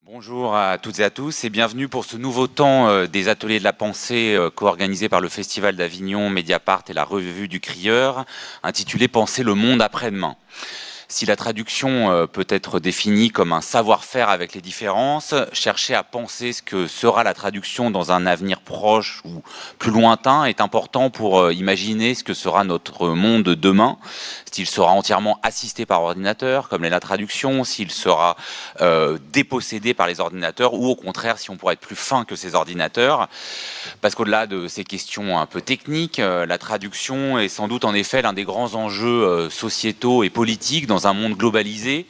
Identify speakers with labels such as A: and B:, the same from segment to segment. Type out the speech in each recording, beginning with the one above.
A: Bonjour à toutes et à tous et bienvenue pour ce nouveau temps des ateliers de la pensée co-organisés par le Festival d'Avignon, Mediapart et la Revue du Crieur, intitulé Penser le monde après-demain. Si la traduction peut être définie comme un savoir-faire avec les différences, chercher à penser ce que sera la traduction dans un avenir proche ou plus lointain est important pour imaginer ce que sera notre monde demain, s'il sera entièrement assisté par ordinateur, comme l'est la traduction, s'il sera dépossédé par les ordinateurs, ou au contraire, si on pourrait être plus fin que ces ordinateurs. Parce qu'au-delà de ces questions un peu techniques, la traduction est sans doute en effet l'un des grands enjeux sociétaux et politiques dans un monde globalisé,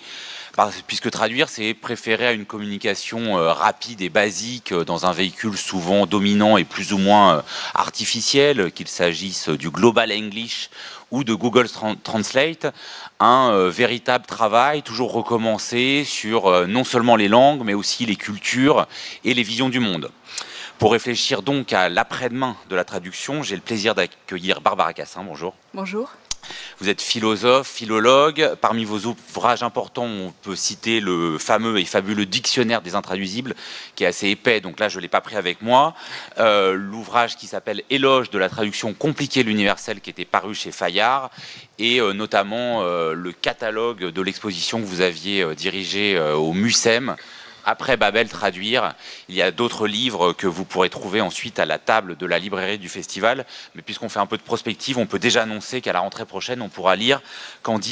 A: puisque traduire, c'est préférer à une communication rapide et basique dans un véhicule souvent dominant et plus ou moins artificiel, qu'il s'agisse du Global English ou de Google Translate, un véritable travail toujours recommencé sur non seulement les langues, mais aussi les cultures et les visions du monde. Pour réfléchir donc à l'après-demain de la traduction, j'ai le plaisir d'accueillir Barbara Cassin. Bonjour.
B: Bonjour.
A: Vous êtes philosophe, philologue. Parmi vos ouvrages importants, on peut citer le fameux et fabuleux Dictionnaire des intraduisibles, qui est assez épais, donc là je ne l'ai pas pris avec moi. L'ouvrage qui s'appelle Éloge de la traduction compliquée l'universel, qui était paru chez Fayard, et notamment le catalogue de l'exposition que vous aviez dirigé au MUSEM, Après Babel traduire. Il y a d'autres livres que vous pourrez trouver ensuite à la table de la librairie du festival. Mais puisqu'on fait un peu de prospective, on peut déjà annoncer qu'à la rentrée prochaine, on pourra lire Quand